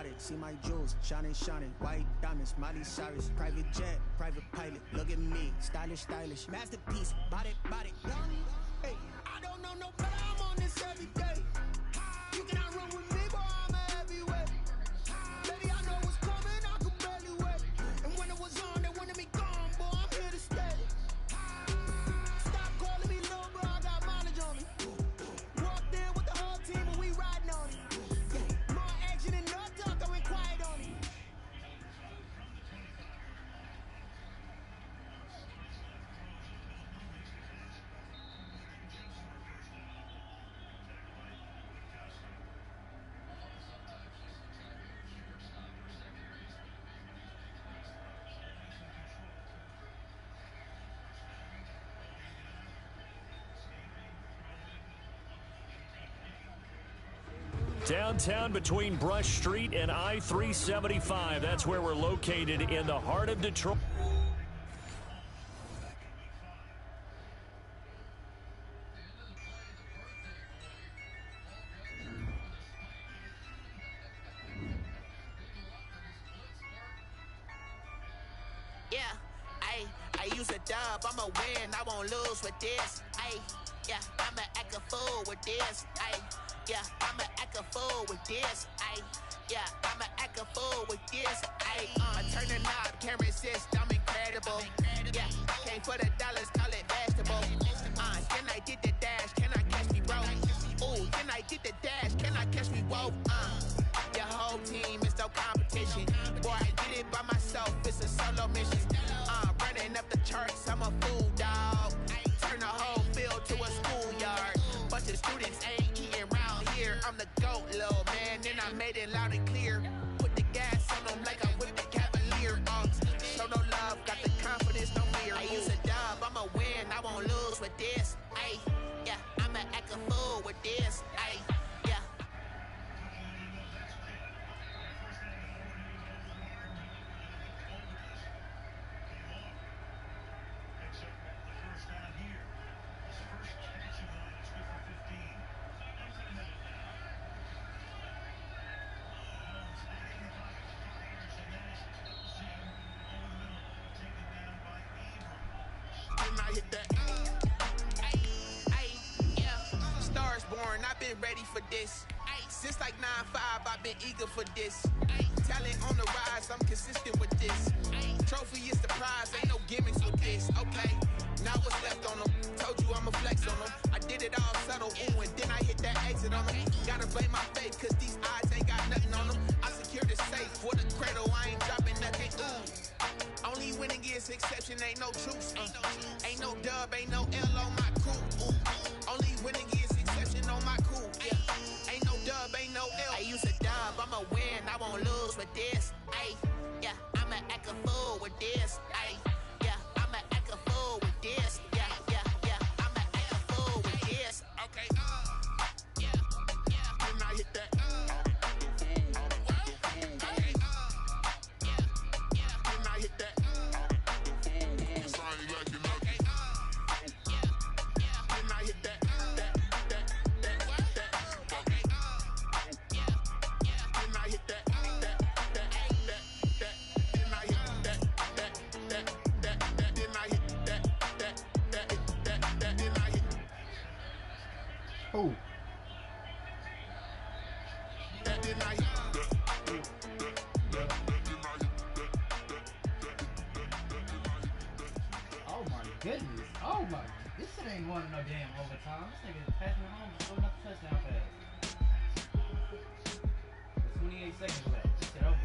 exotic. See my jewels, shining, shining. White diamonds, Miley Cyrus. Private jet, private pilot. Look at me, stylish, stylish. Masterpiece, body, body. Hey, I don't know no better. I'm on this every day. You cannot run with me, boy. I'm a heavyweight. Baby, I know what's coming. I could barely wait. And when it was on, they wanted me gone, boy. I'm here to stay. Stop calling me little bro. I got mileage on me. Walked in with the whole team and we riding on it. More action and no talk. I went quiet on it. Downtown between Brush Street and I-375. That's where we're located in the heart of Detroit. Yeah, I use a dub, I'ma win, I won't lose with this. Yeah, I'ma act a fool with this. Yeah, I'ma act a fool with this. Yeah, I'ma act a fool with this. I turn the knob, can't resist, I'm incredible. Yeah, came for the dollars, call it vegetable. Can I get the dash? Can I catch me, bro? Ooh, can I get the dash? Can I catch me, whoa? Your whole team is no competition. Boy, I did it by myself, it's a solo mission. Running up the charts, I'm a fool, dog. Turn the whole field to a schoolyard. Bunch of students ain't eating round here. I'm the GOAT, little man, and I made it loud and clear. Put the gas on them like I'm with the Cavalier. Show no love, got the confidence, no fear. I use a dub, I'ma win, I won't lose with this. Yeah, I'ma act a fool with this. Yeah. I hit that. Yeah. Stars born, I've been ready for this. Since like 9-5, I've been eager for this. Talent on the rise, I'm consistent with this. Trophy is the prize, ain't no gimmicks with this. Okay, now what's left on them? Told you I'ma flex on them. I did it all subtle, ooh, and then I hit that exit on them. Gotta blame my faith, cause these eyes ain't got nothing on them. I secured the safe for the cradle, I ain't dropping nothing, ooh. Only winning is exception, ain't no truce. Ain't no dub, ain't no L on my crew. Ooh. Only winning is exception on my crew. Yeah. Ain't no dub, ain't no L. I use a dub, I'ma win, I won't lose with this. Yeah, I'ma act a fool with this. Yeah, I'ma act a fool with this. Yeah, I'ma act a fool with this. Okay, yeah. Then I hit that. Oh. Oh my goodness. Oh my. This shit ain't going no damn overtime. This nigga passing it home, just throwing up the touchdown pass. There's 28 seconds left. This shit over.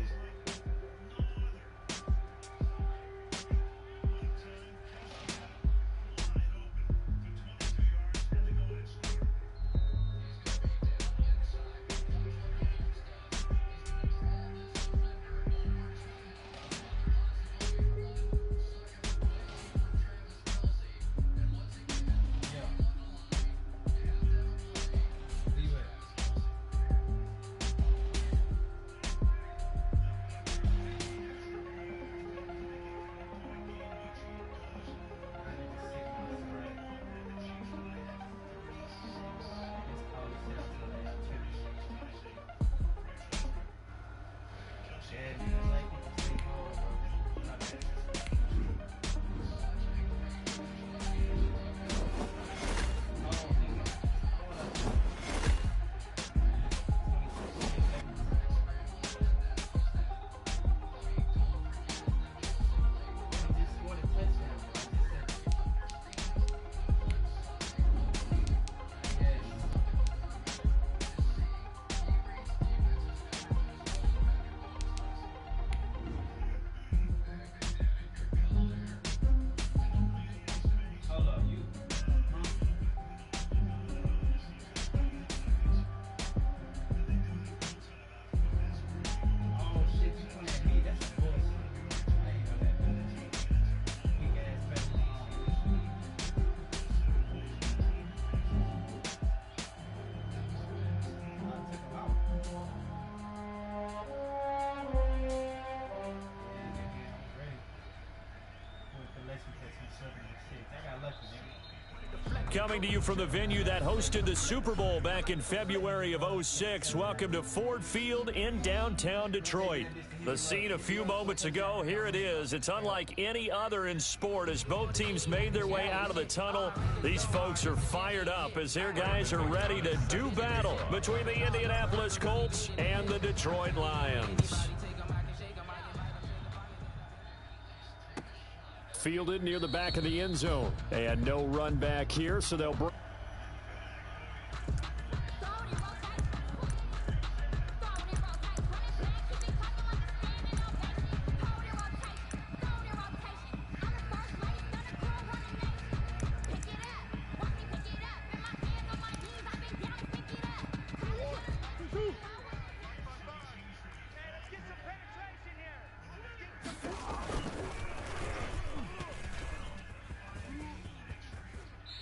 coming to you from the venue that hosted the Super Bowl back in February of '06. Welcome to Ford Field in downtown Detroit. The scene a few moments ago, here it is. It's unlike any other in sport as both teams made their way out of the tunnel. These folks are fired up as their guys are ready to do battle between the Indianapolis Colts and the Detroit Lions. Fielded near the back of the end zone. And no run back here, so they'll break.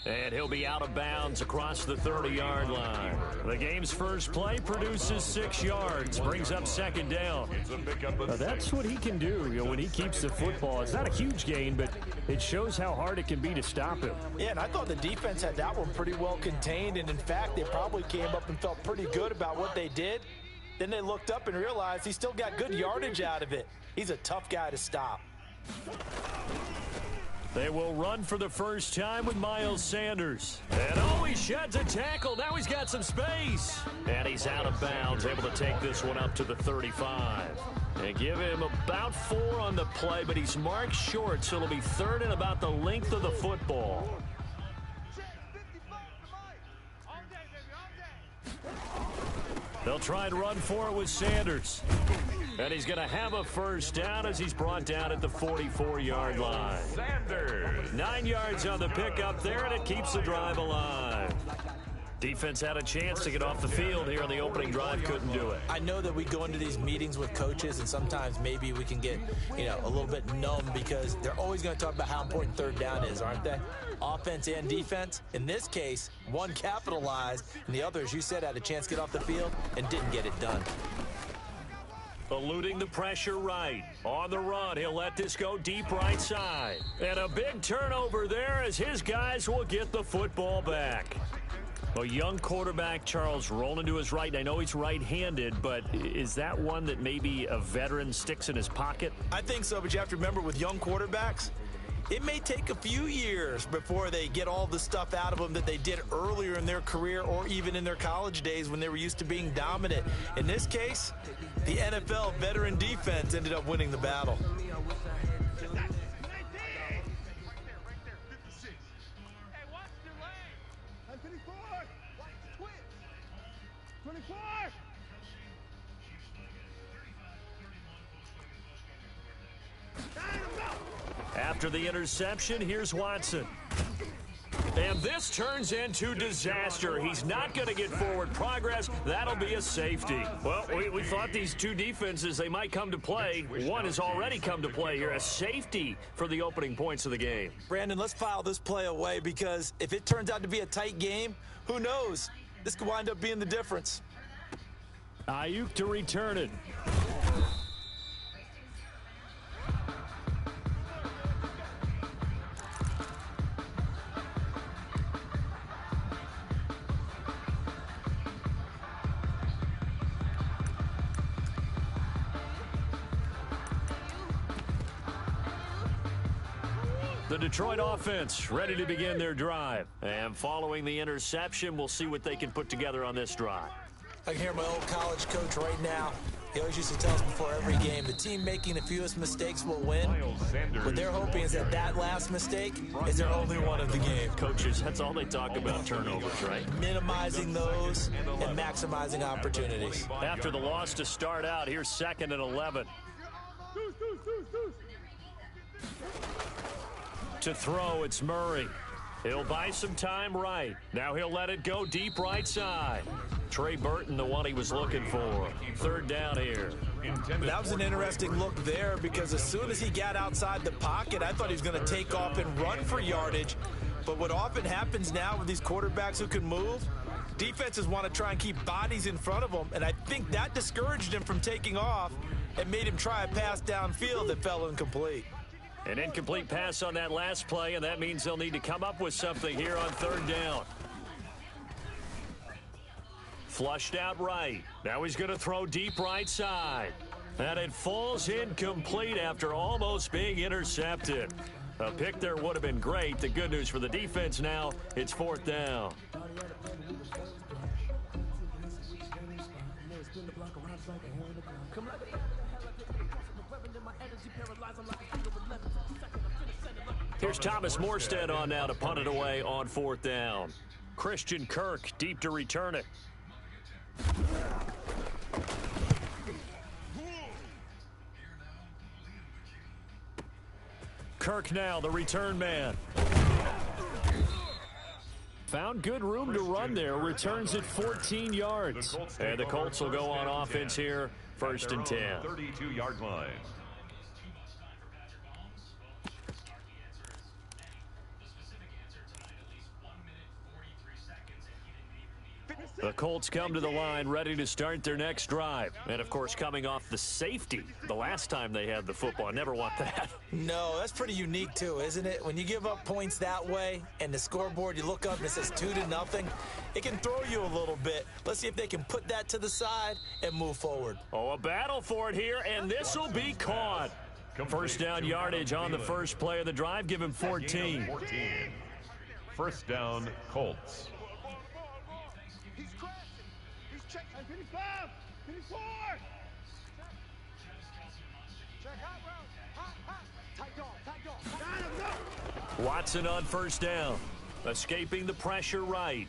And he'll be out of bounds across the 30-yard line. The game's first play produces 6 yards, brings up second down. Now that's what he can do, when he keeps the football. It's not a huge gain, but it shows how hard it can be to stop him. Yeah, and I thought the defense had that one pretty well contained, and in fact, they probably came up and felt pretty good about what they did. Then they looked up and realized he still got good yardage out of it. He's a tough guy to stop. They will run for the first time with Miles Sanders. And he sheds a tackle. Now he's got some space. And he's out of bounds, able to take this one up to the 35. They give him about 4 on the play, but he's marked short, so it'll be third and about the length of the football. They'll try and run for it with Sanders. And he's going to have a first down as he's brought down at the 44-yard line. Sanders. 9 yards on the pickup there, and it keeps the drive alive. Defense had a chance to get off the field here on the opening drive, couldn't do it. I know that we go into these meetings with coaches, and sometimes maybe we can get, a little bit numb because they're always going to talk about how important third down is, aren't they? Offense and defense. In this case, one capitalized, and the other, as you said, had a chance to get off the field and didn't get it done. Eluding the pressure right. On the run, he'll let this go deep right side. And a big turnover there as his guys will get the football back. A young quarterback, Charles, rolling to his right. I know he's right-handed, but is that one that maybe a veteran sticks in his pocket? I think so, but you have to remember with young quarterbacks, it may take a few years before they get all the stuff out of them that they did earlier in their career or even in their college days when they were used to being dominant. In this case, the NFL veteran defense ended up winning the battle. After the interception, here's Watson. And this turns into disaster. He's not going to get forward progress. That'll be a safety. Well, we thought these two defenses, they might come to play. One has already come to play here. A safety for the opening points of the game. Brandon, let's file this play away because if it turns out to be a tight game, who knows? This could wind up being the difference. Ayuk to return it. The Detroit offense ready to begin their drive. And following the interception, we'll see what they can put together on this drive. I can hear my old college coach right now. He always used to tell us before every game, the team making the fewest mistakes will win. What they're hoping is that last mistake is their only one of the game. Coaches, that's all they talk about, turnovers, right? Minimizing those and maximizing opportunities. After the loss to start out, here's 2nd and 11. To throw, it's Murray. He'll buy some time right. Now he'll let it go deep right side. Trey Burton, the one he was looking for. 3rd down here. That was an interesting look there because as soon as he got outside the pocket, I thought he was going to take off and run for yardage. But what often happens now with these quarterbacks who can move, defenses want to try and keep bodies in front of them, and I think that discouraged him from taking off and made him try a pass downfield that fell incomplete. An incomplete pass on that last play, and that means they'll need to come up with something here on third down. Flushed out right. Now he's going to throw deep right side. And it falls incomplete after almost being intercepted. A pick there would have been great. The good news for the defense now, it's fourth down. Here's Thomas Morstead on now to punt it away on fourth down. Christian Kirk deep to return it. Kirk now, the return man. Found good room to run there. Returns at 14 yards. And the Colts will go on offense here, first and 10. 32-yard line. The Colts come to the line ready to start their next drive. And, of course, coming off the safety the last time they had the football. Never want that. No, that's pretty unique, too, isn't it? When you give up points that way and the scoreboard, you look up and it says 2-0, it can throw you a little bit. Let's see if they can put that to the side and move forward. Oh, a battle for it here, and this will be caught. First down yardage on the first play of the drive. Give him 14. First down, Colts. 55, 54. Check out, Watson on first down. Escaping the pressure right.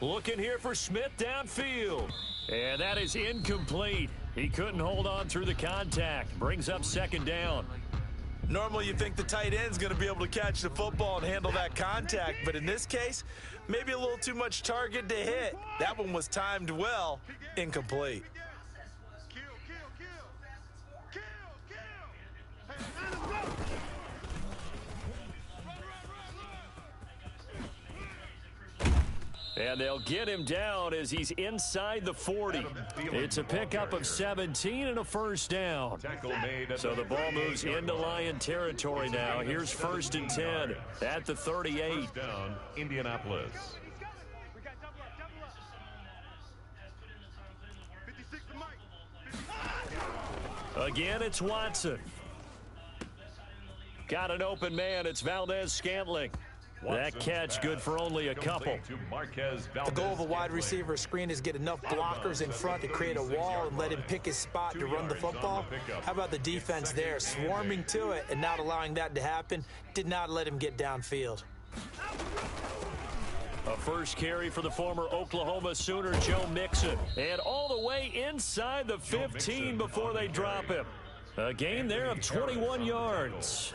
Looking here for Smith downfield. And that is incomplete. He couldn't hold on through the contact. Brings up second down. Normally you think the tight end's going to be able to catch the football and handle that contact, but in this case, maybe a little too much target to hit. That one was timed well, incomplete. And they'll get him down as he's inside the 40. It's a pickup of 17 and a first down. So the ball moves into Lion territory now. Here's first and 10 at the 38. First down, Indianapolis. Again, it's Watson. Got an open man. It's Valdez-Scantling. That catch good for only a couple. The goal of a wide receiver screen is get enough blockers in front to create a wall and let him pick his spot to run the football. How about the defense there, swarming to it and not allowing that to happen? Did not let him get downfield. A first carry for the former Oklahoma Sooner, Joe Mixon. And all the way inside the 15 before they drop him. A gain there of 21 yards.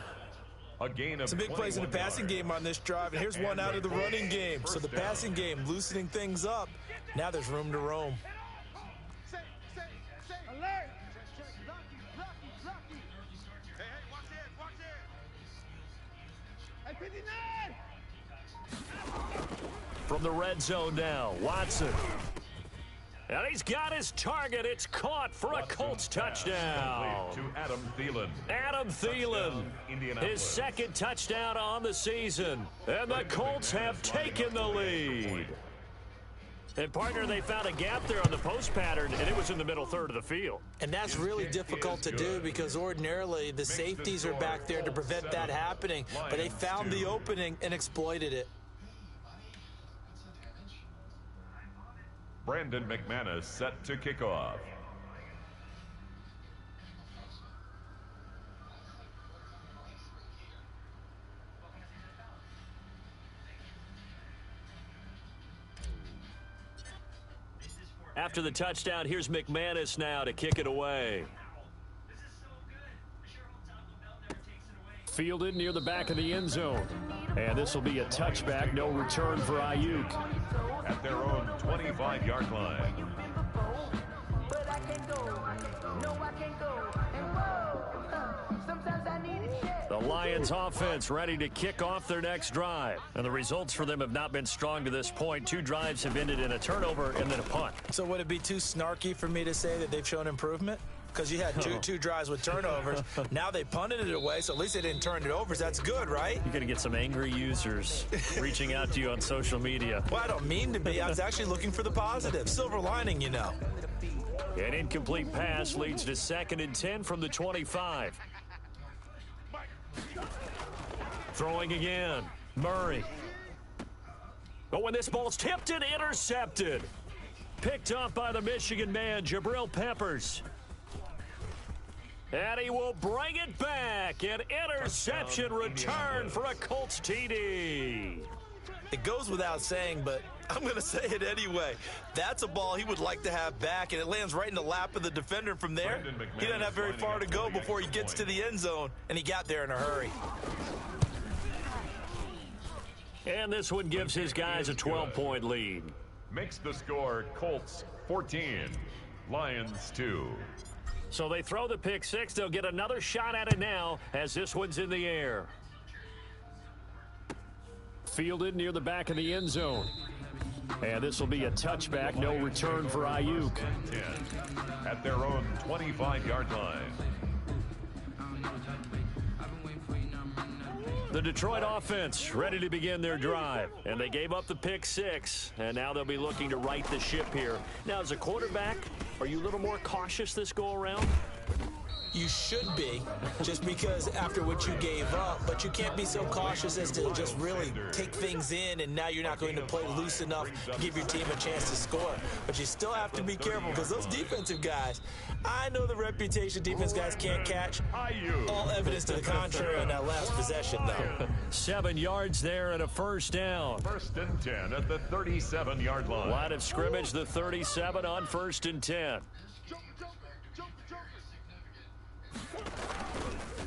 Some big plays in the passing game on this drive, and here's one out of the running game. So the passing game loosening things up. Now there's room to roam. From the red zone now, Watson. And he's got his target. It's caught for a Colts touchdown. To Adam Thielen. Adam Thielen, his second touchdown on the season. And the Colts have taken the lead. And, partner, they found a gap there on the post pattern, and it was in the middle third of the field. And that's really difficult to do because ordinarily the safeties are back there to prevent that happening. But they found the opening and exploited it. Brandon McManus set to kick off. After the touchdown, here's McManus now to kick it away. Fielded near the back of the end zone. And this will be a touchback, no return for Ayuk. At their own 25-yard line. The Lions offense ready to kick off their next drive. And the results for them have not been strong to this point. 2 drives have ended in a turnover and then a punt. So would it be too snarky for me to say that they've shown improvement? because you had two drives with turnovers. Now they punted it away, so at least they didn't turn it over. So that's good, right? You're going to get some angry users reaching out to you on social media. Well, I don't mean to be. I was actually looking for the positive. Silver lining, you know. An incomplete pass leads to 2nd and 10 from the 25. Throwing again. Murray. But when this ball's tipped and intercepted. Picked off by the Michigan man, Jabril Peppers. And he will bring it back. An interception return for a Colts TD. It goes without saying, but I'm going to say it anyway. That's a ball he would like to have back, and it lands right in the lap of the defender from there. He doesn't have very far to go before he gets to the end zone, and he got there in a hurry. And this one gives his guys a 12-point lead. Makes the score Colts 14, Lions 2. So they throw the pick six. They'll get another shot at it now as this one's in the air. Fielded near the back of the end zone. And this will be a touchback. No return for Ayuk. 10 at their own 25-yard line. The Detroit offense ready to begin their drive. And they gave up the pick six. And now they'll be looking to right the ship here. Now, as a quarterback, are you a little more cautious this go around? You should be, just because after what you gave up, but you can't be so cautious as to just really take things in, and now you're not going to play loose enough to give your team a chance to score. But you still have to be careful, because those defensive guys, I know the reputation defense guys can't catch. All evidence to the contrary on that last possession, though. 7 yards there and a first down. 1st and 10 at the 37-yard line. Line of scrimmage, the 37 on 1st and 10.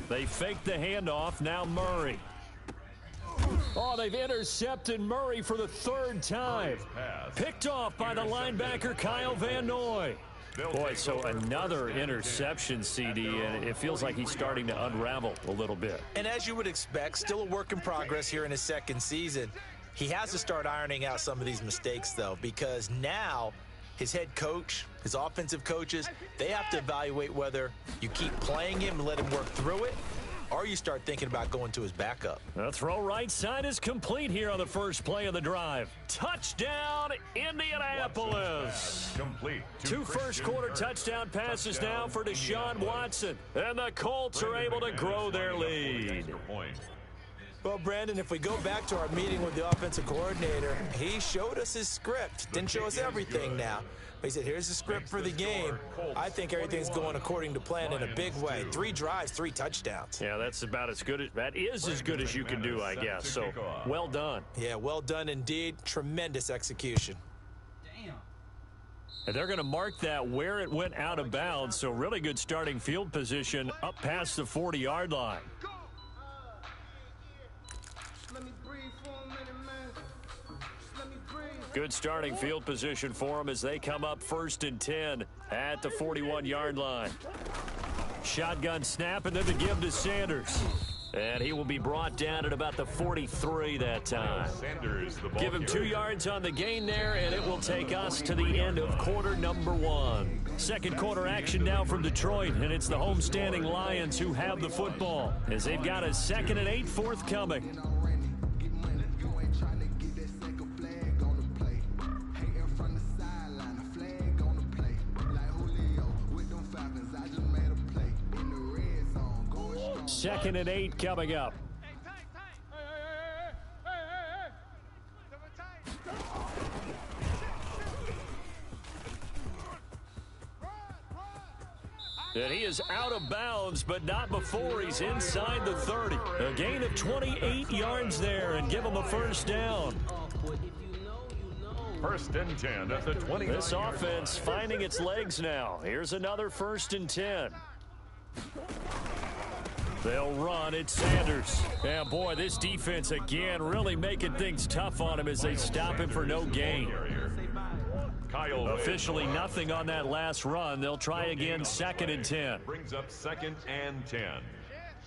They fake the handoff. Now Murray. Oh, they've intercepted Murray for the 3rd time. Picked off by the linebacker Kyle Van Noy. Boy, so another interception, CD, and it feels like he's starting to unravel a little bit. And as you would expect, still a work in progress here in his 2nd season. He has to start ironing out some of these mistakes, though, because now his head coach, his offensive coaches, they have to evaluate whether you keep playing him and let him work through it, or you start thinking about going to his backup. The throw right side is complete here on the first play of the drive. Touchdown, Indianapolis. Complete. 2 first-quarter touchdown passes now for Deshaun Watson. And the Colts are able to grow their lead. Well, Brandon, if we go back to our meeting with the offensive coordinator, he showed us his script. Didn't show us everything now. But he said, here's the script for the game. I think everything's going according to plan in a big way. 3 drives, 3 touchdowns. Yeah, that's about as good as that is as good as you can do, I guess. So, well done. Yeah, well done indeed. Tremendous execution. Damn. And they're going to mark that where it went out of bounds. So, really good starting field position up past the 40-yard line. Good starting field position for them as they come up 1st and 10 at the 41-yard line. Shotgun snap and then the give to Sanders. And he will be brought down at about the 43 that time. Give him 2 yards on the gain there, and it will take us to the end of quarter number 1. 2nd quarter action now from Detroit, and it's the homestanding Lions who have the football as they've got a 2nd and 8 forthcoming. Second and 8 coming up. And he is out of bounds, but not before he's inside the 30. A gain of 28 yards there, and give him a first down. 1st and 10 at the 20. This offense finding its legs now. Here's another 1st and 10. They'll run. It's Sanders. And, boy, this defense, again, really making things tough on him as they stop him for no gain. Officially nothing on that last run. They'll try again 2nd and 10. Brings up 2nd and 10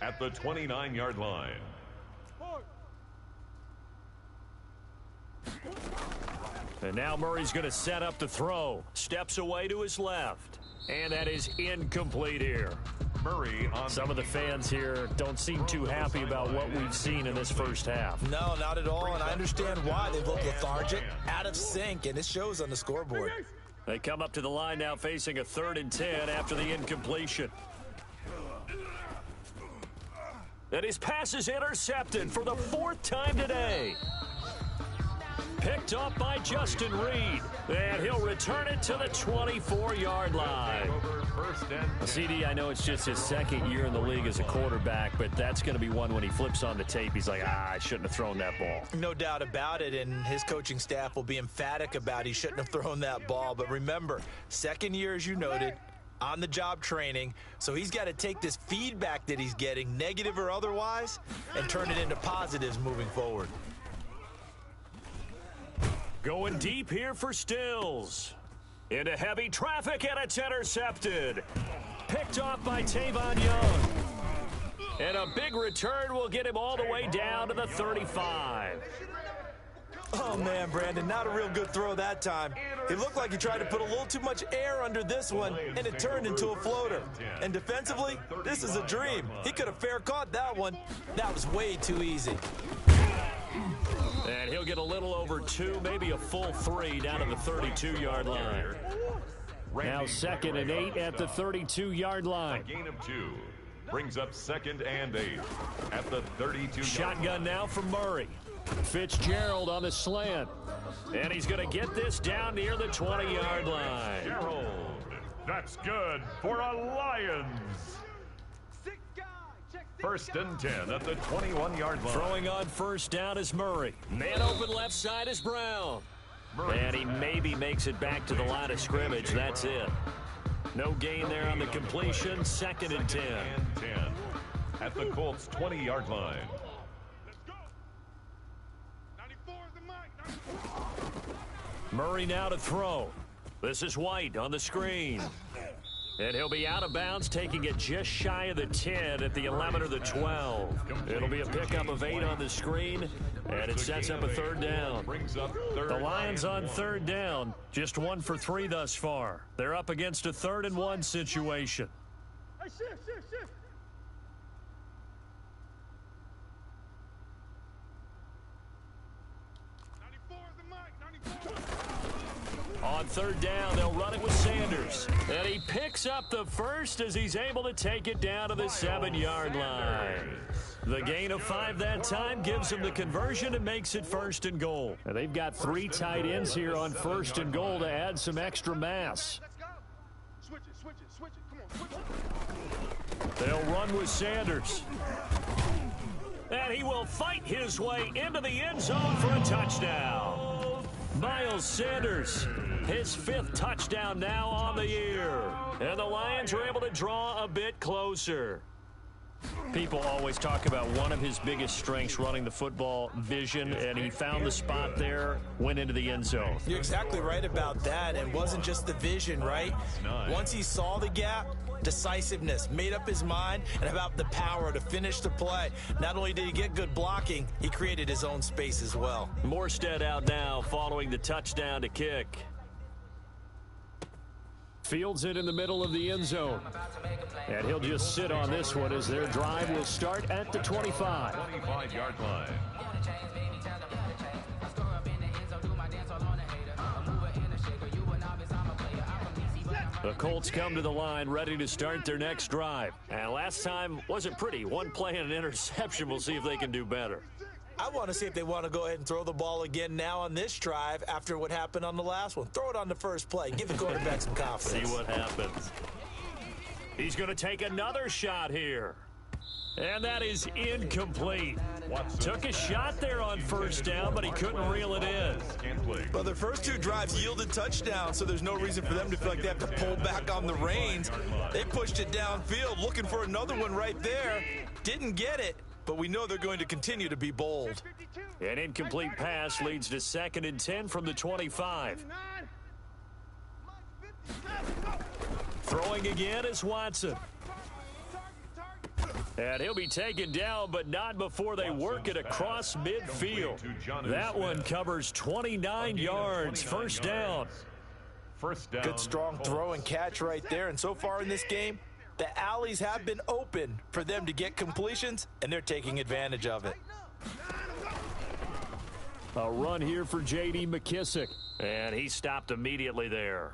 at the 29-yard line. And now Murray's going to set up the throw. Steps away to his left. And that is incomplete here. Murray on Some of the fans here don't seem too happy about what we've seen in this first half. No, not at all, and I understand why. They look lethargic, out of sync, and it shows on the scoreboard. They come up to the line now facing a 3rd and 10 after the incompletion. And his pass is intercepted for the 4th time today. Picked off by Justin Reed. And he'll return it to the 24-yard line. CD, I know it's just his 2nd year in the league as a quarterback, but that's going to be one when he flips on the tape. He's like, I shouldn't have thrown that ball. No doubt about it, and his coaching staff will be emphatic about he shouldn't have thrown that ball. But remember, 2nd year, as you noted, on-the-job training, so he's got to take this feedback that he's getting, negative or otherwise, and turn it into positives moving forward. Going deep here for Stills. Into heavy traffic, and it's intercepted. Picked off by Tavon Young. And a big return will get him all the way down to the 35. Oh, man, Brandon, not a real good throw that time. It looked like he tried to put a little too much air under this one, and it turned into a floater. And defensively, this is a dream. He could have fair caught that one. That was way too easy. And he'll get a little over 2, maybe a full 3 down to the 32-yard line. Now 2nd and 8 at the 32-yard line. A gain of 2 brings up 2nd and 8 at the 32. Shotgun now from Murray. Fitzgerald on the slant. And he's going to get this down near the 20-yard line. Gerald. That's good for a Lions. 1st and 10 at the 21-yard line. Throwing on 1st down is Murray. Man open left side is Brown. And he maybe makes it back to the line of scrimmage. That's it. No gain there on the completion. 2nd and 10. At the Colts 20-yard line. Murray now to throw. This is White on the screen. And he'll be out of bounds, taking it just shy of the 10 at the 11 or the 12. It'll be a pickup of 8 on the screen, and it sets up a 3rd down. The Lions on 3rd down, just 1 for 3 thus far. They're up against a 3rd and 1 situation. On 3rd down, they'll run it with Sanders. And he picks up the 1st as he's able to take it down to the 7-yard line. The gain of 5 that time gives him the conversion and makes it 1st and goal. And they've got 3 tight ends here on 1st and goal to add some extra mass. They'll run with Sanders. And he will fight his way into the end zone for a touchdown. Miles Sanders, his 5th touchdown now on the year. And the Lions are able to draw a bit closer. People always talk about one of his biggest strengths, running the football, vision, and he found the spot there, went into the end zone. You're exactly right about that, and wasn't just the vision, right? Once he saw the gap, decisiveness, made up his mind, and about the power to finish the play. Not only did he get good blocking, he created his own space as well. Morstead out now following the touchdown to kick. Fields it in the middle of the end zone. And he'll just sit on this one as their drive will start at the 25. 25-yard line. The Colts come to the line ready to start their next drive. And last time wasn't pretty. 1 play and an interception. We'll see if they can do better. I want to see if they want to go ahead and throw the ball again now on this drive after what happened on the last one. Throw it on the first play. Give the quarterback some confidence. See what happens. He's going to take another shot here. And that is incomplete. Took a shot there on 1st down, but he couldn't reel it in. Well, their first 2 drives yielded touchdowns, so there's no reason for them to feel like they have to pull back on the reins. They pushed it downfield, looking for another one right there. Didn't get it, but we know they're going to continue to be bold. An incomplete pass leads to 2nd and 10 from the 25. Throwing again is Watson. And he'll be taken down, but not before they work it across midfield. That one covers 29 yards. 1st down. First down. Good, strong throw and catch right there. And so far in this game, the alleys have been open for them to get completions, and they're taking advantage of it. A run here for J.D. McKissick, and he stopped immediately there.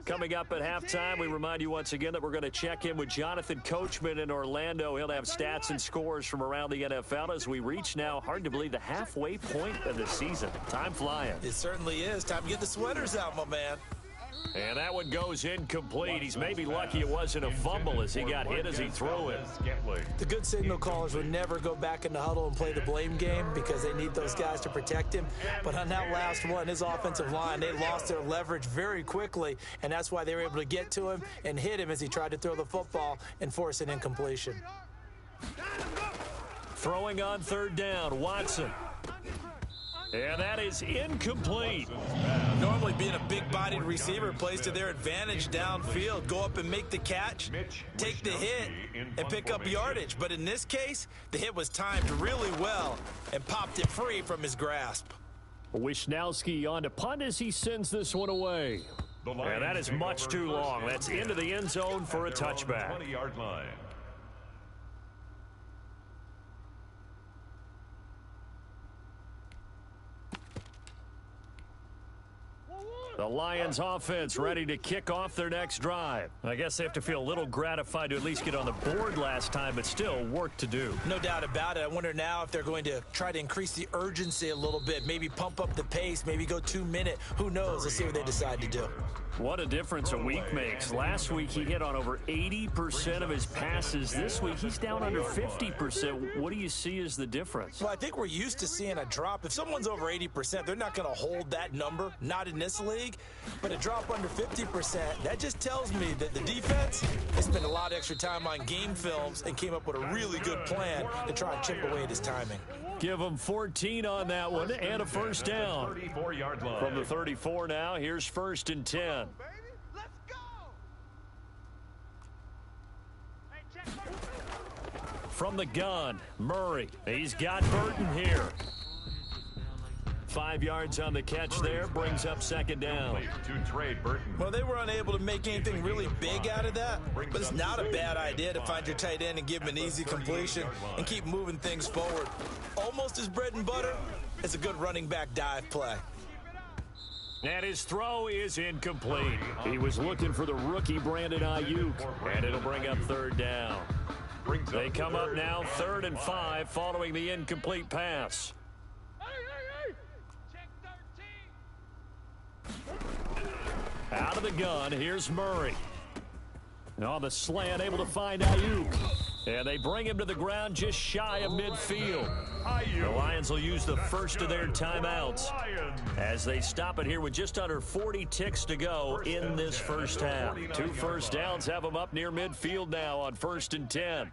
Coming up at halftime, we remind you once again that we're going to check in with Jonathan Coachman in Orlando. He'll have stats and scores from around the NFL as we reach now, hard to believe, the halfway point of the season. Time flying. It certainly is. Time to get the sweaters out, my man. And that one goes incomplete. He's maybe lucky it wasn't a fumble as he got hit as he threw it. The good signal callers would never go back in the huddle and play the blame game because they need those guys to protect him. But on that last one, his offensive line, they lost their leverage very quickly, and that's why they were able to get to him and hit him as he tried to throw the football and force an incompletion. Throwing on third down, Watson. And that is incomplete. Normally being a big-bodied receiver plays to their advantage downfield. Go up and make the catch, take the hit, and pick up yardage. But in this case, the hit was timed really well and popped it free from his grasp. Wisnowski on to punt as he sends this one away. And that is much too long. That's into the end zone for a touchback. 20-yard line. The Lions offense ready to kick off their next drive. I guess they have to feel a little gratified to at least get on the board last time, but still work to do. No doubt about it. I wonder now if they're going to try to increase the urgency a little bit, maybe pump up the pace, maybe go 2-minute. Who knows? Let's see what they decide to do. What a difference a week makes. Last week he hit on over 80% of his passes. This week he's down under 50%. What do you see as the difference? Well, I think we're used to seeing a drop. If someone's over 80%, they're not going to hold that number, not in this league. But a drop under 50%, that just tells me that the defense, they spent a lot of extra time on game films and came up with a really good plan to try and chip away at his timing. Give him 14 on that one and a first down. 34-yard line. From the 34 now, here's 1st and 10. From the gun, Murray. He's got Burton here. 5 yards on the catch there, brings up 2nd down. To trade Burton. Well, they were unable to make anything really big out of that, but it's not a bad idea to find your tight end and give him an easy completion and keep moving things forward. Almost as bread and butter as a good running back dive play. And his throw is incomplete. He was looking for the rookie Brandon Ayuk, and it'll bring up 3rd down. They come up now 3rd and 5 following the incomplete pass. Out of the gun, here's Murray. On the slant, able to find Ayuk. And they bring him to the ground just shy of midfield. The Lions will use the first of their timeouts as they stop it here with just under 40 ticks to go in this first half. 2 first downs have them up near midfield now on 1st and 10.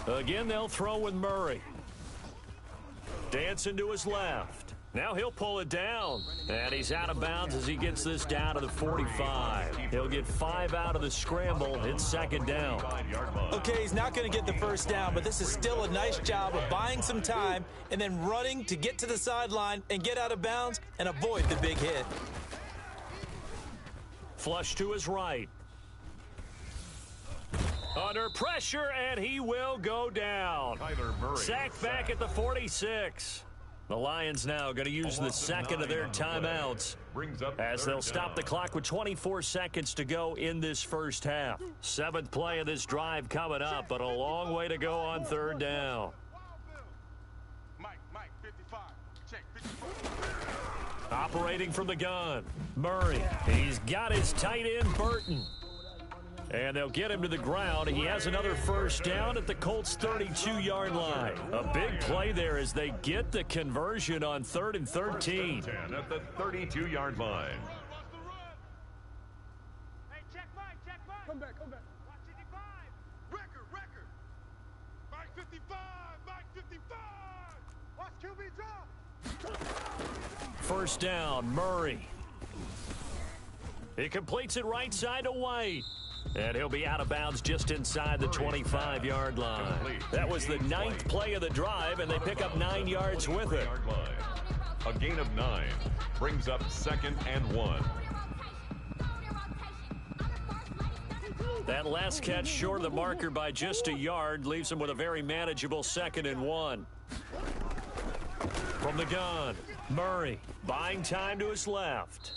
Again, they'll throw with Murray. Dancing to his left. Now he'll pull it down. And he's out of bounds as he gets this down to the 45. He'll get 5 out of the scramble. It's 2nd down. Okay, he's not going to get the first down, but this is still a nice job of buying some time and then running to get to the sideline and get out of bounds and avoid the big hit. Flush to his right. Under pressure, and he will go down. Sacked back at the 46. The Lions now going to use the second of their timeouts as they'll stop the clock with 24 seconds to go in this first half. 7th play of this drive coming up, but a long way to go on 3rd down. Operating from the gun, Murray. He's got his tight end, Burton. And they'll get him to the ground. He has another first down at the Colts' 32-yard line. A big play there as they get the conversion on 3rd and 13. 10 at the 32-yard line. Hey, check Mike. Come back. Watch 55. Record. Mike 55. Watch QB drop. First down, Murray. He completes it right side to White. And he'll be out of bounds just inside the 25-yard line. That was the 9th play of the drive, and they pick up 9 yards with it. A gain of 9 brings up 2nd and 1. That last catch short of the marker by just a yard leaves him with a very manageable 2nd and 1. From the gun, Murray buying time to his left.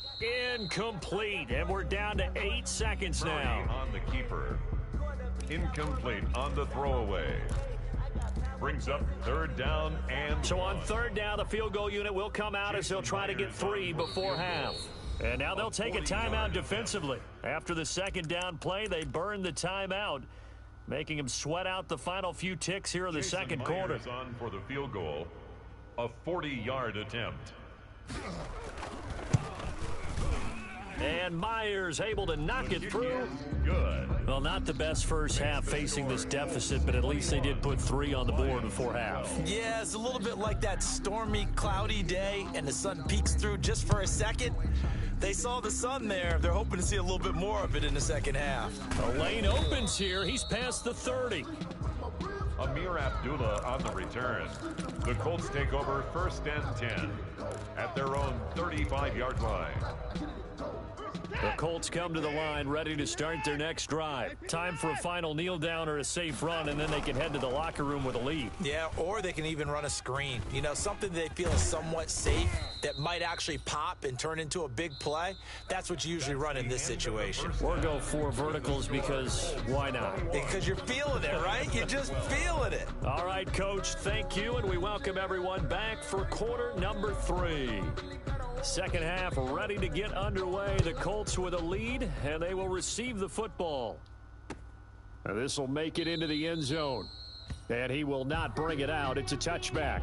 Incomplete, and we're down to 8 seconds now. Murray on the keeper. Incomplete on the throwaway. Brings up 3rd down and So on 3rd down, the field goal unit will come out as they'll try to get 3 before half. And now they'll take a timeout defensively. After the 2nd down play, they burn the timeout, making them sweat out the final few ticks here in the second quarter. On for the field goal, a 40-yard attempt. And Myers able to knock it through. Good. Well, not the best first half facing this deficit, but at least they did put 3 on the board before half. Yeah, it's a little bit like that stormy, cloudy day, and the sun peeks through just for a second. They saw the sun there. They're hoping to see a little bit more of it in the second half. A lane opens here. He's past the 30. Amir Abdullah on the return. The Colts take over 1st and 10 at their own 35-yard line. The Colts come to the line ready to start their next drive. Time for a final kneel down or a safe run, and then they can head to the locker room with a lead. Yeah, or they can even run a screen. You know, something they feel is somewhat safe that might actually pop and turn into a big play. That's what you usually run in this situation. Or go 4 verticals because why not? Because you're feeling it, right? You're just feeling it. All right, Coach, thank you, and we welcome everyone back for quarter number 3. Second half ready to get underway. The Colts with a lead, and they will receive the football. This will make it into the end zone, and he will not bring it out. It's a touchback.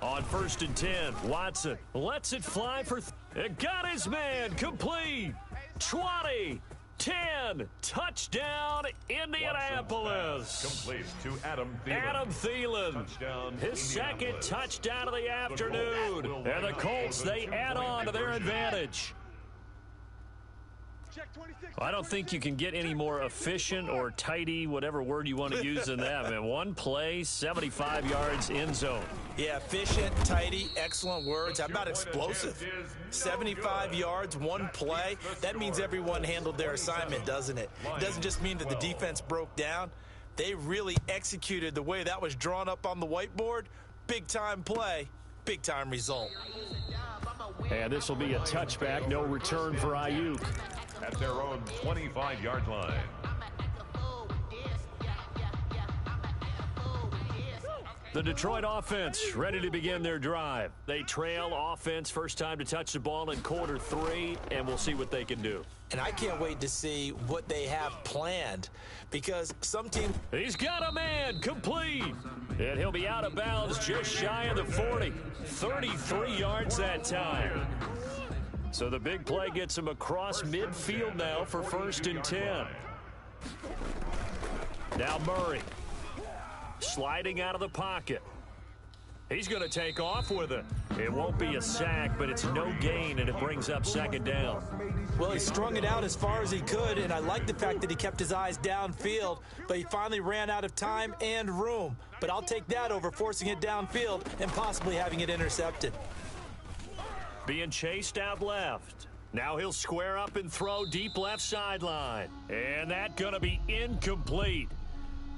On 1st and 10, Watson lets it fly for it got his man complete. 20, 10, touchdown Indianapolis. Complete to Adam Thielen. Adam Thielen, Touchdown, his second touchdown of the afternoon. And the Colts, they add on to their advantage. I don't think you can get any more efficient or tidy, whatever word you want to use in that. Man, one play, 75 yards in zone. Yeah, efficient, tidy, excellent words. How about explosive? 75 yards, one play. That means everyone handled their assignment, doesn't it? It doesn't just mean that the defense broke down. They really executed the way that was drawn up on the whiteboard. Big-time play, big-time result. And this will be a touchback, no return for Ayuk. At their own 25-yard line. The Detroit offense ready to begin their drive. They trail offense, first time to touch the ball in quarter 3, and we'll see what they can do. And I can't wait to see what they have planned, because some teams... He's got a man, complete. And he'll be out of bounds just shy of the 40. 33 yards that time. So the big play gets him across midfield now for 1st and 10. Now Murray sliding out of the pocket. He's going to take off with it. It won't be a sack, but it's no gain, and it brings up 2nd down. Well, he strung it out as far as he could, and I like the fact that he kept his eyes downfield, but he finally ran out of time and room. But I'll take that over forcing it downfield and possibly having it intercepted. Being chased out left. Now he'll square up and throw deep left sideline. And that's going to be incomplete.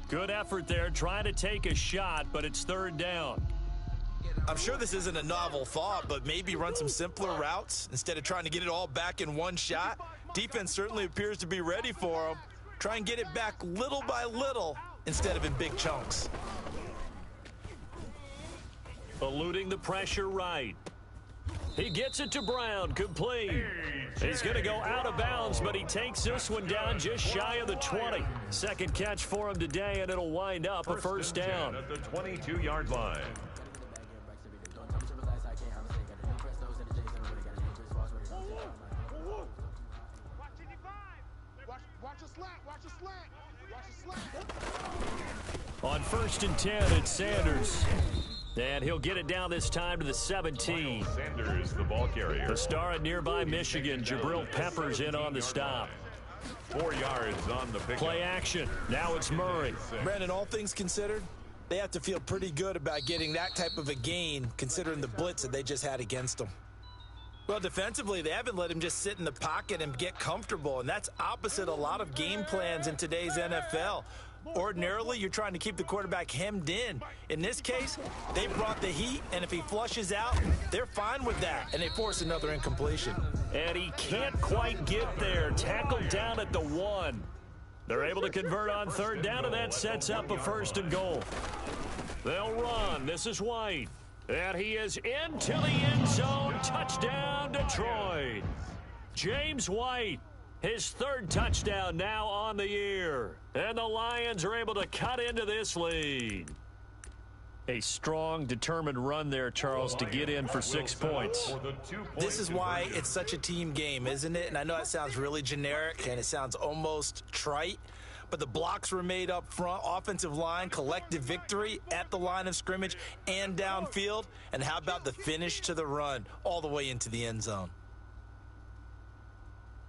Good effort there trying to take a shot, but it's 3rd down. I'm sure this isn't a novel thought, but maybe run some simpler routes instead of trying to get it all back in one shot. Defense certainly appears to be ready for him. Try and get it back little by little instead of in big chunks. Eluding the pressure right. He gets it to Brown, complete. He's going to go out of bounds, but he takes this one down just shy of the 20. Second catch for him today, and it'll wind up a first down. At the 22-yard line. On 1st and 10, it's Sanders. And he'll get it down this time to the 17. Sanders, the ball carrier. The star at nearby Michigan, Jabril Peppers, in on the stop. 4 yards on the pick. Play action. Now it's Murray. Brandon, all things considered, they have to feel pretty good about getting that type of a gain, considering the blitz that they just had against them. Well, defensively, they haven't let him just sit in the pocket and get comfortable, and that's opposite a lot of game plans in today's NFL. Ordinarily, you're trying to keep the quarterback hemmed in. In this case, they brought the heat, and if he flushes out, they're fine with that, and they force another incompletion. And he can't quite get there. Tackled down at the 1. They're able to convert on 3rd down, and that sets up a 1st and goal. They'll run. This is White. And he is into the end zone. Touchdown, Detroit. James White, his 3rd touchdown now on the year. And the Lions are able to cut into this lead. A strong, determined run there, Charles, to get in for 6 points. This is why it's such a team game, isn't it? And I know that sounds really generic and it sounds almost trite, but the blocks were made up front, offensive line, collective victory at the line of scrimmage and downfield. And how about the finish to the run all the way into the end zone?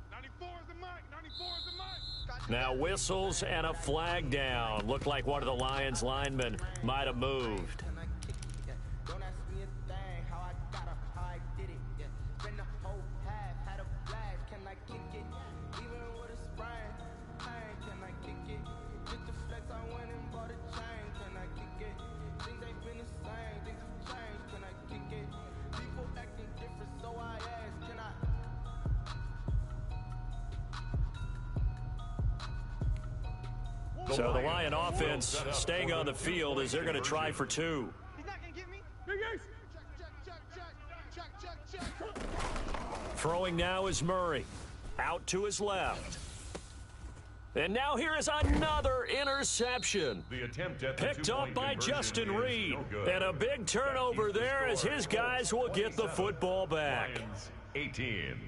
94 is the mic. 94 is the mic. Now whistles and a flag down. Looked like one of the Lions linemen might have moved. Don't ask me a thing, how I got up, how I did it. Yeah. Been the whole path, had a blast, can I kick it? Even with a sprain, can I kick it? With the flex, I went and bought a chain, can I kick it? Things ain't been the same, things have changed, can I kick it? People acting different, so I ask, can I? So the Lion offense staying on the field as they're going to try for 2. He's not going to get me. Big Ace. Check. Throwing now is Murray. Out to his left. And now here is another interception. The attempt at the Picked up by Justin Reed. And a big turnover there as his guys will get the football back. Lions, 18.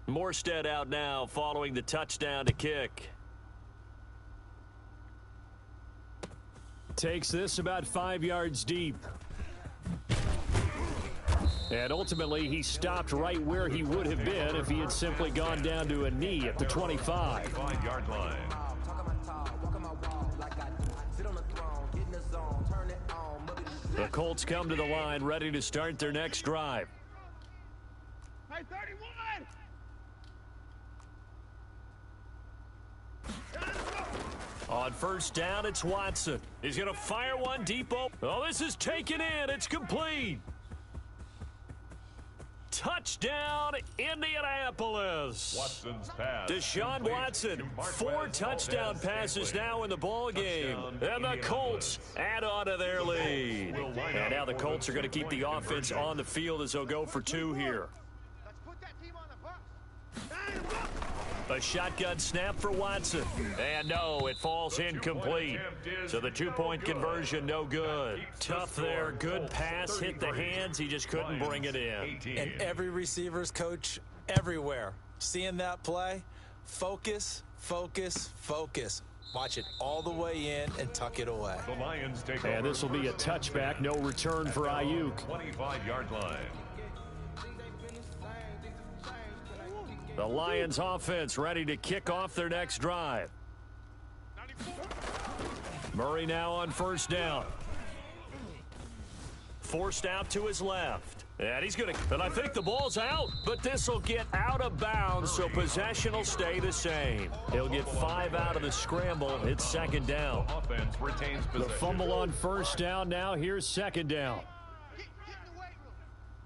Morstead out now following the touchdown to kick. Takes this about 5 yards deep. And ultimately, he stopped right where he would have been if he had simply gone down to a knee at the 25. 5-yard line. The Colts come to the line, ready to start their next drive. Hey, 31. On 1st down, it's Watson. He's going to fire one deep open. Oh, this is taken in. It's complete. Touchdown, Indianapolis. Watson's pass. Deshaun Watson, 4 touchdown passes now in the ball game. And the Colts add on to their lead. And now the Colts are going to keep the offense on the field as they'll go for 2 here. Let's put that team on the bus. A shotgun snap for Watson. And no, it falls incomplete. So the 2-point conversion, no good. Tough there. Good pass. Hit the hands. He just couldn't bring it in. And every receiver's coach everywhere, seeing that play, focus, focus, focus. Watch it all the way in and tuck it away. The Lions take And this will be a touchback. No return for Ayuk. 25-yard line. The Lions offense ready to kick off their next drive. Murray now on 1st down. Forced out to his left. And he's going to, and I think the ball's out, but this will get out of bounds, so possession will stay the same. He'll get 5 out of the scramble. It's 2nd down. Offense retains The possession. fumble on 1st down. Now here's 2nd down. Get in the weight room.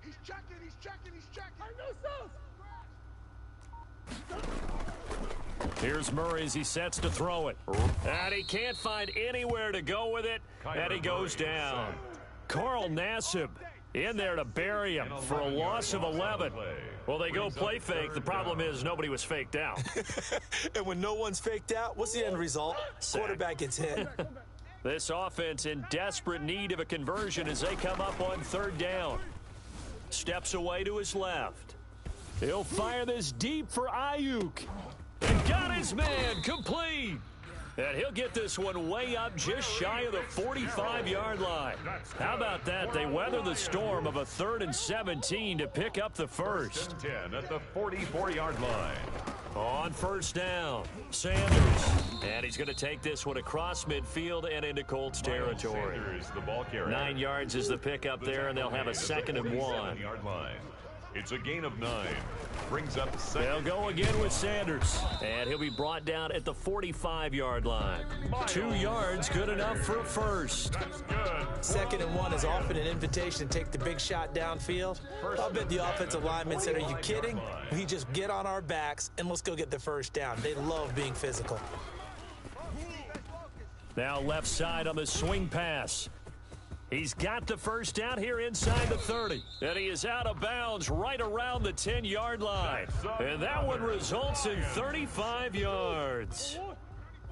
He's checking. I know so. Here's Murray as he sets to throw it. And he can't find anywhere to go with it. And he goes down. Carl Nassib In there to bury him for a loss of 11. Well, they go play fake. The problem is nobody was faked out. And when no one's faked out, what's the end result? Quarterback gets hit. This offense in desperate need of a conversion as they come up on 3rd down. Steps away to his left. He'll fire this deep for Ayuk. And got his man complete. And he'll get this one way up just shy of the 45-yard line. How about that? They weather the storm of a 3rd and 17 to pick up the first. 10 at the 44-yard line. On 1st down, Sanders. And he's going to take this one across midfield and into Colts territory. Sanders, the ball carrier. 9 yards is the pickup there, and they'll have a 2nd and 1. It's a gain of 9. Brings up 2nd. They'll go again with Sanders. And he'll be brought down at the 45-yard line. 2 yards, good enough for a first. That's good. 2nd and 1 is often an invitation to take the big shot downfield. I'll bet the offensive lineman said, are you kidding? We just get on our backs and let's go get the first down. They love being physical. Now left side on the swing pass. He's got the first down here inside the 30. And he is out of bounds right around the 10-yard line. And that one results in 35 yards.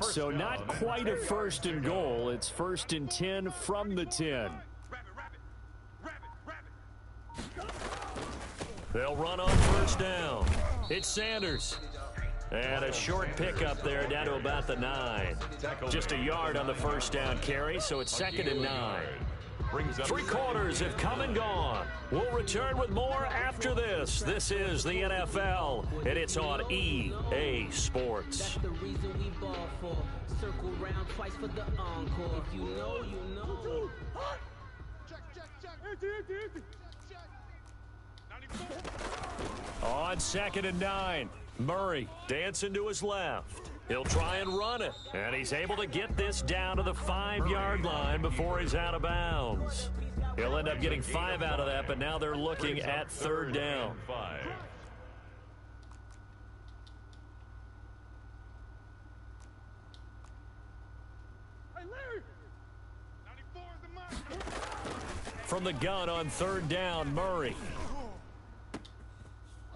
So not quite a 1st and goal. It's 1st and 10 from the 10. They'll run on 1st down. It's Sanders. And a short pickup there down to about the 9. Just a yard on the 1st down carry, so it's 2nd and 9. 3 quarters have come and gone. We'll return with more after this. This is the NFL, and it's on EA Sports. That's the reason we ball for. Circle round twice for the encore. If you know, you know. Check. Empty. Check. On 2nd and 9, Murray dancing to his left. He'll try and run it, and he's able to get this down to the 5-yard line before he's out of bounds. He'll end up getting 5 out of that, but now they're looking at 3rd down. 5. Hey, Larry. 94 is the mark. From the gun on 3rd down, Murray.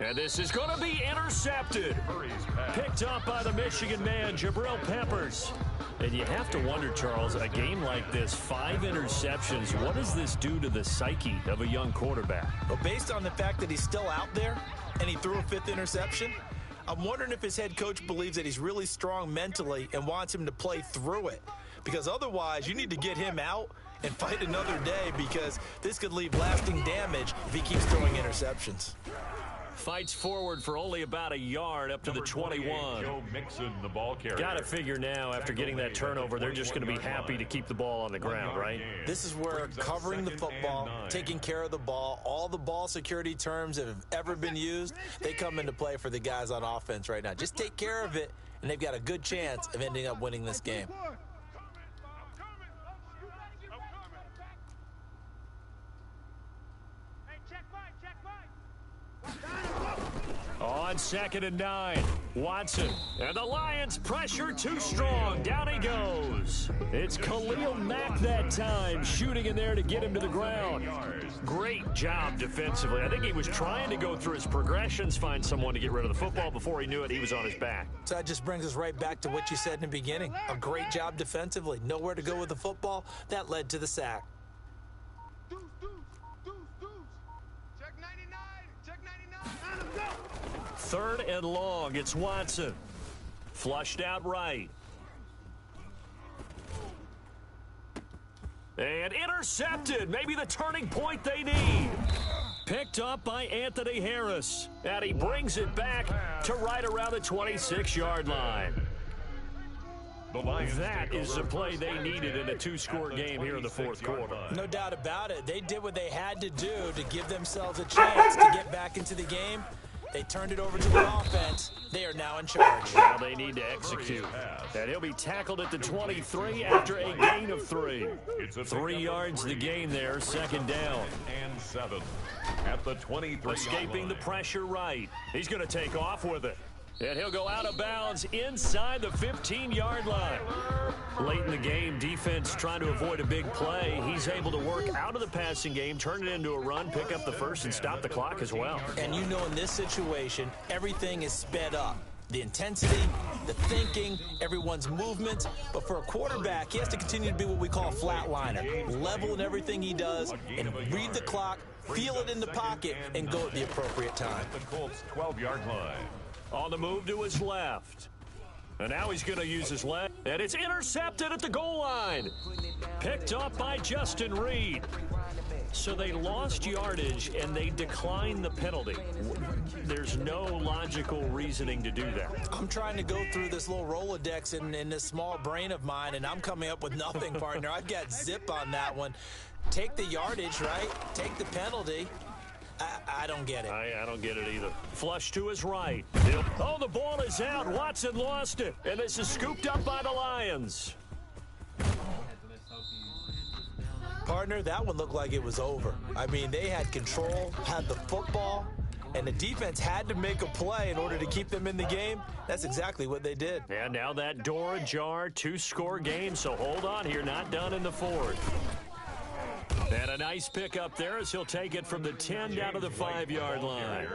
And this is going to be intercepted. Picked up by the Michigan man, Jabril Peppers. And you have to wonder, Charles, a game like this, 5 interceptions, what does this do to the psyche of a young quarterback? But based on the fact that he's still out there and he threw a 5th interception, I'm wondering if his head coach believes that he's really strong mentally and wants him to play through it. Because otherwise, you need to get him out and fight another day, because this could leave lasting damage if he keeps throwing interceptions. Fights forward for only about a yard up to the 21. Joe Mixon, the ball carrier. Got to figure now, after getting that turnover, they're just going to be happy to keep the ball on the ground, right? This is where covering the football, taking care of the ball, all the ball security terms that have ever been used, they come into play for the guys on offense right now. Just take care of it, and they've got a good chance of ending up winning this game. On 2nd and 9, Watson. And the Lions pressure too strong. Down he goes. It's Khalil Mack that time, shooting in there to get him to the ground. Great job defensively. I think he was trying to go through his progressions, find someone to get rid of the football. Before he knew it, he was on his back. So that just brings us right back to what you said in the beginning. A great job defensively. Nowhere to go with the football. That led to the sack. Deuce. Check 99. Check 99. Let him go. 3rd and long. It's Watson. Flushed out right. And intercepted. Maybe the turning point they need. Picked up by Anthony Harris. And he brings it back to right around the 26-yard line. That is the play they needed in a 2-score game here in the 4th quarter. No doubt about it. They did what they had to do to give themselves a chance to get back into the game. They turned it over to the offense. They are now in charge. Now they need to execute. And he'll be tackled at the 23 after a gain of 3. 3 yards the gain there, 2nd down. And 7 at the 23. Escaping the pressure right. He's going to take off with it. And he'll go out of bounds inside the 15-yard line. Late in the game, defense trying to avoid a big play. He's able to work out of the passing game, turn it into a run, pick up the first, and stop the clock as well. And you know in this situation, everything is sped up. The intensity, the thinking, everyone's movement. But for a quarterback, he has to continue to be what we call a flatliner. Level in everything he does and read the clock, feel it in the pocket, and go at the appropriate time. The Colts 12-yard line. On the move to his left. And now he's going to use his left. And it's intercepted at the goal line. Picked up by Justin Reed. So they lost yardage, and they declined the penalty. There's no logical reasoning to do that. I'm trying to go through this little Rolodex in this small brain of mine, and I'm coming up with nothing, partner. I've got zip on that one. Take the yardage, right? Take the penalty. I don't get it. I don't get it either. Flush to his right. Oh, the ball is out. Watson lost it. And this is scooped up by the Lions. Partner, that one looked like it was over. I mean, they had control, had the football, and the defense had to make a play in order to keep them in the game. That's exactly what they did. And now that door ajar, 2-score game, so hold on here, not done in the fourth. And a nice pickup there as he'll take it from the 10 down to the 5-yard line.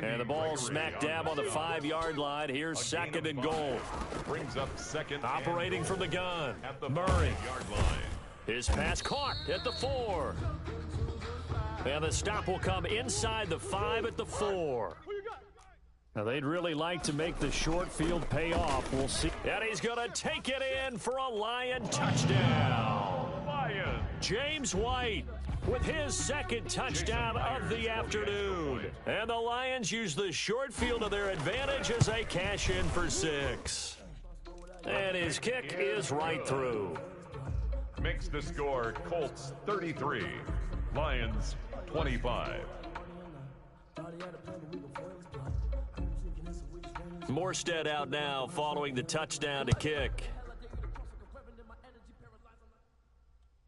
And the ball smack dab on the 5-yard line. Here's second and goal. Brings up second. Operating from the gun, at the Murray. 5-yard line. His pass caught at the 4. And the stop will come inside the 5 at the 4. Now, they'd really like to make the short field pay off. We'll see. And he's going to take it in for a Lion touchdown. Lions. James White with his second touchdown of the afternoon. And the Lions use the short field to their advantage as they cash in for 6. And his kick is right through. Makes the score Colts 33, Lions 25. Morstead out now following the touchdown to kick.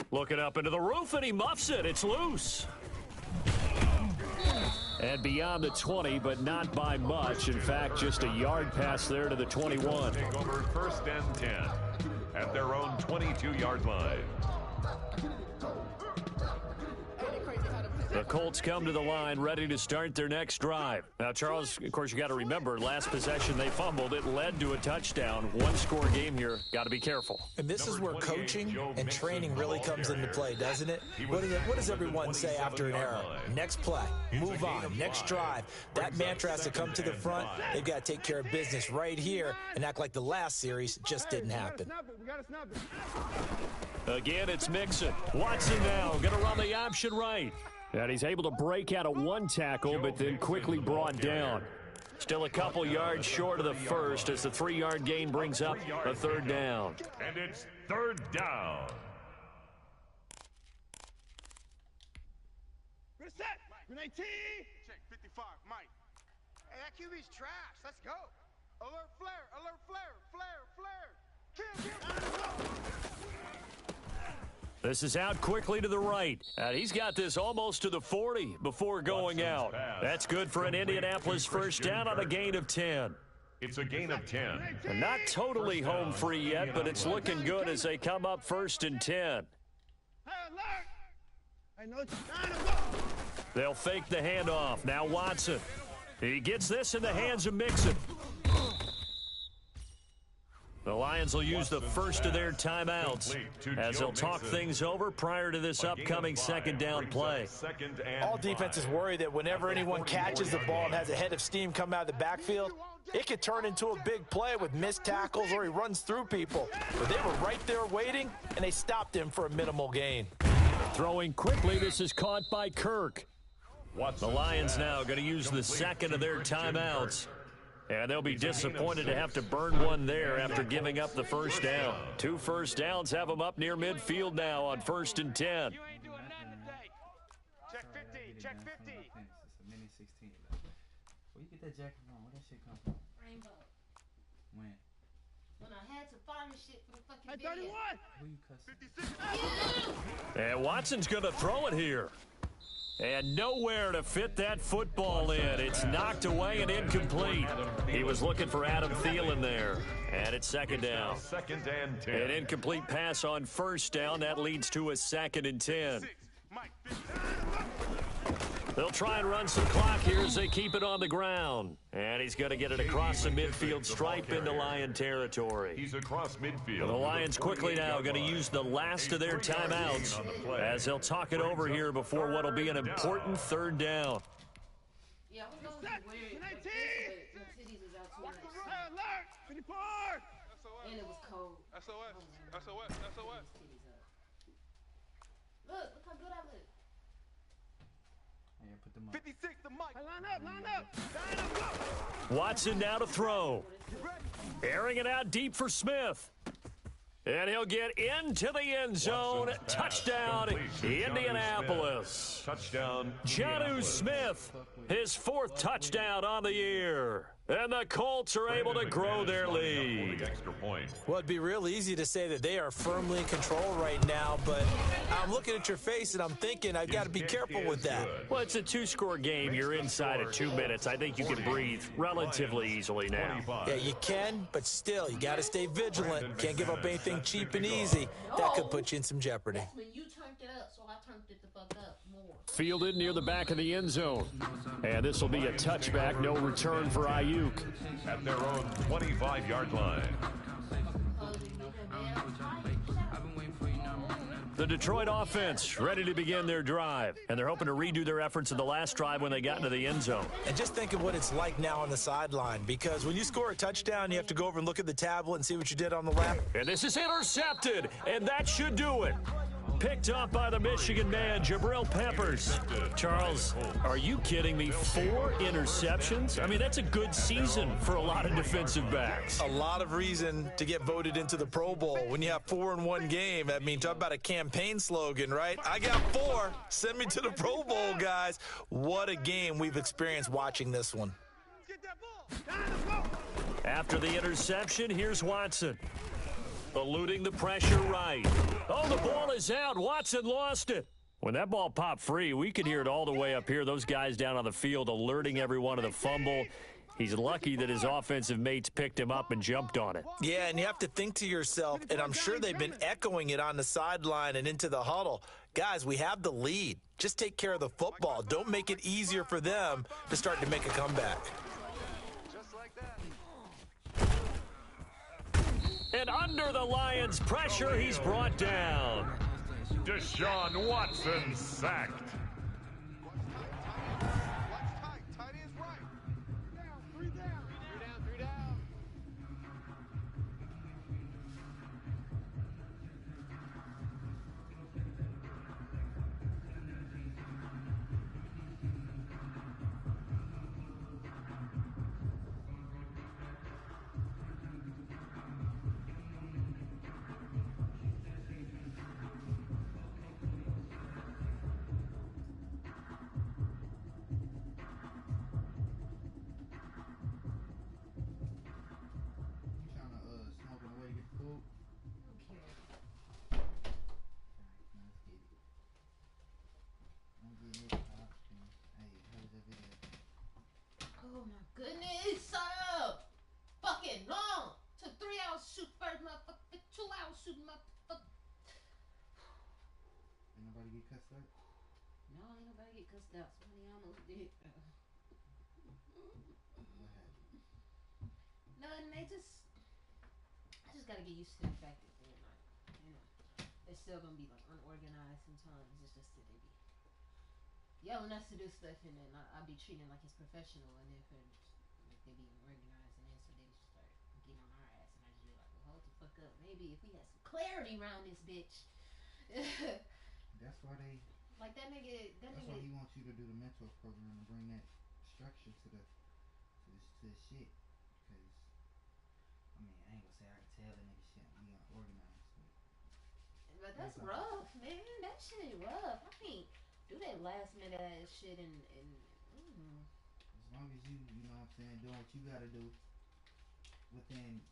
Looking up into the roof, and he muffs it. It's loose. And beyond the 20, but not by much. In fact, just a yard pass there to the 21. Take over first and 10 at their own 22-yard line. The Colts come to the line ready to start their next drive. Now, Charles, of course, you got to remember, last possession they fumbled. It led to a touchdown. One-score game here. Got to be careful. And this is where coaching and training really comes into play, doesn't it? What does everyone say after an error? Next play, move on, next drive. That mantra has to come to the front. They've got to take care of business right here and act like the last series just didn't happen. Again, it's Mixon. Watson now going to run the option right. And he's able to break out of one tackle, but then quickly brought down. Still a couple yards short of the first as the 3-yard gain brings up a third down. And it's third down. Reset. Renee T. Check 55, Mike. Hey, that QB's trash. Let's go. Alert flare. Alert flare. Flare. Flare. Kill. This is out quickly to the right. And he's got this almost to the 40 before going out. That's good for an Indianapolis first down on a gain of 10. It's a gain of 10. And not totally home free yet, but it's looking good as they come up first and 10. Hey, alert. I know it's trying to go. They'll fake the handoff. Now Watson. He gets this in the hands of Mixon. The Lions will use the first of their timeouts as they'll talk things over prior to this upcoming second down play. All defenses worry that whenever anyone catches the ball and has a head of steam come out of the backfield, it could turn into a big play with missed tackles or he runs through people. But they were right there waiting, and they stopped him for a minimal gain. Throwing quickly, this is caught by Kirk. The Lions now going to use the second of their timeouts. And they'll be disappointed to have to burn one there after giving up the first down. 2 first downs have them up near midfield now on first and 10. You ain't doing nothing today. Check 50. Check 50. It's a mini 16. Where you get that jacket from? Where that shit come from? Rainbow. When? When I had to find shit for the fucking Hey, 31. Who you cussing? 56. And Watson's going to throw it here. And nowhere to fit that football in. It's knocked away and incomplete. He was looking for Adam Thielen there. And it's second down. Second and 10. An incomplete pass on first down. That leads to a 2nd and 10. They'll try and run some clock here as they keep it on the ground. And he's going to get it across the midfield stripe into Lion territory. He's across midfield. The Lions quickly now going to use the last of their timeouts as they'll talk it over here before what will be an important 3rd down. Yeah, I was going to weird. My titties was out too much. And it was cold. SOS. SOS. SOS. Look how good I look. 56, the mic. Line up, line up. Watson now to throw. Airing it out deep for Smith. And he'll get into the end zone. Touchdown, Indianapolis. Touchdown, Jonnu Smith, his 4th touchdown on the year. And the Colts are able to grow their lead. Well, it'd be real easy to say that they are firmly in control right now, but I'm looking at your face and I'm thinking I've got to be careful with that. Well, it's a 2-score game. You're inside of 2 minutes. I think you can breathe relatively easily now. Yeah, you can, but still, you got to stay vigilant. Can't give up anything cheap and easy. That could put you in some jeopardy. That's when you turned it up, so I turned it the fuck up more. Fielded near the back of the end zone. And this will be a touchback, no return for Ayuk. At their own 25-yard line. The Detroit offense ready to begin their drive. And they're hoping to redo their efforts in the last drive when they got into the end zone. And just think of what it's like now on the sideline, because when you score a touchdown, you have to go over and look at the tablet and see what you did on the lap. And this is intercepted, and that should do it. Picked up by the Michigan man, Jabril Peppers. Charles, are you kidding me? 4 interceptions? I mean, that's a good season for a lot of defensive backs. A lot of reason to get voted into the Pro Bowl. When you have 4 in one game, I mean, talk about a campaign slogan, right? I got 4. Send me to the Pro Bowl, guys. What a game we've experienced watching this one. After the interception, here's Watson. Eluding the pressure right. Oh, the ball is out. Watson lost it. When that ball popped free, we could hear it all the way up here. Those guys down on the field alerting everyone of the fumble. He's lucky that his offensive mates picked him up and jumped on it. Yeah, and you have to think to yourself, and I'm sure they've been echoing it on the sideline and into the huddle. Guys, we have the lead. Just take care of the football. Don't make it easier for them to start to make a comeback. And under the Lions' pressure, he's brought down. Deshaun Watson sacked. Oh my goodness, fucking long. Took 3 hours to shoot first, motherfucker. 2 hours shooting, motherfucker. Ain't nobody get cussed out? No, ain't nobody get cussed out. Somebody almost did. Nothing. I just gotta get used to the fact that they're not, they're still gonna be like unorganized sometimes. It's just that they be yelling us to do stuff, and then I'll be treating like it's professional, and then for like they be unorganized, and then so they just start getting on our ass, and I just be like, well, hold the fuck up. Maybe if we had some clarity around this bitch. That's why they. Like that nigga. That's why he wants you to do the mentor program and bring that structure to the shit. Because I mean, I ain't gonna say I can tell the nigga shit. We unorganized. But that's rough, man. That shit is rough. I can't do that last minute ass shit and As long as you know what I'm saying, doing what you gotta do within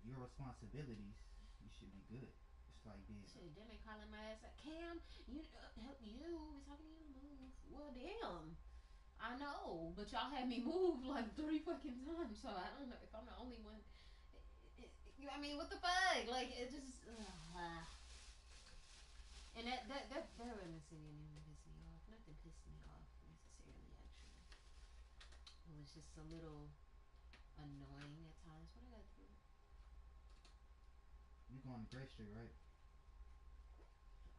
your responsibilities, you should be good. As like this. Shit, then they calling my ass like, Cam, you, we talking to you, move. Well, damn. I know, but y'all had me move like 3 fucking times, so I don't know if I'm the only one. You know what I mean? What the fuck? Like, it just. And that reminiscing didn't even piss me off. Nothing pissed me off necessarily, actually. It was just a little annoying at times. What I gotta do? You going to Gray Street, right?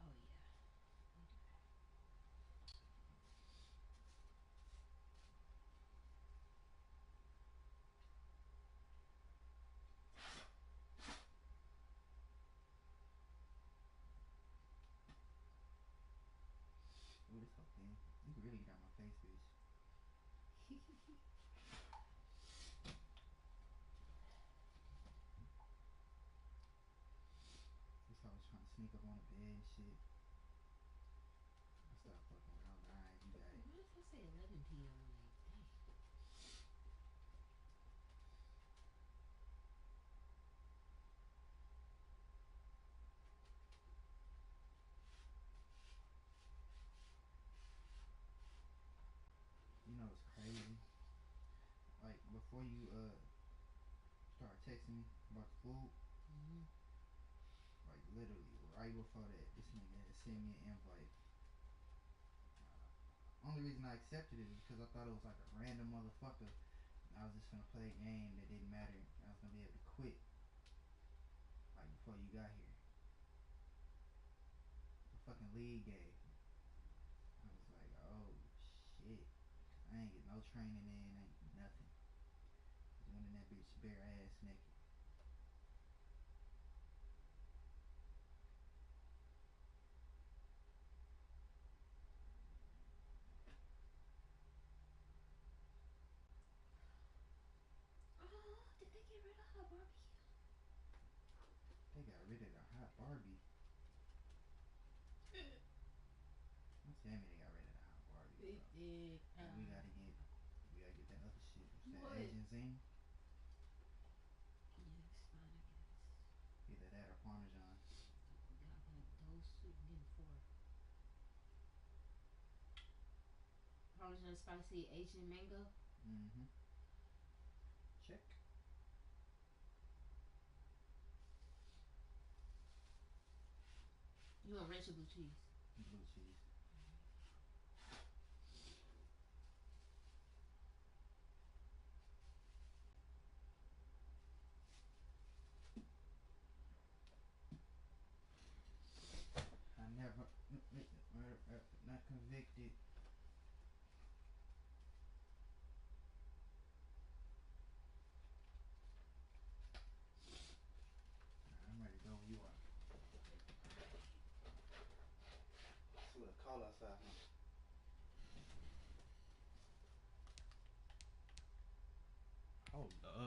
Oh, yeah. Ooh, this whole thing. You can really get out my face, bitch. This how I was trying to sneak up on the bed and shit. I stopped fucking with all right, you got it. What if I say 11 p.m.? Like, dang. You know it's crazy. Like before you start texting me about the food, like literally right before that, this nigga had sent me an invite. Only reason I accepted it is because I thought it was like a random motherfucker. I was just gonna play a game that didn't matter. I was gonna be able to quit like before you got here. The fucking league game. I was like, oh shit. I ain't get no training in, ain't nothing. Just went in that bitch bare ass naked. Oh, did they get rid of her barbecue? They got rid of the hot Barbie. Don't tell me they got rid of the hot Barbie. They Bro. did. And we gotta get that other shit. What's What? that Asian zing? Yeah, it's fine, I guess. Either that or Parmesan. Y'all got those 2, then 4. Parmesan spicy Asian mango. Mm-hmm. Check. You want ranch or blue cheese? Blue cheese. I never not convicted. I'm ready to go when you are. It's a little cold outside, huh? Hold up.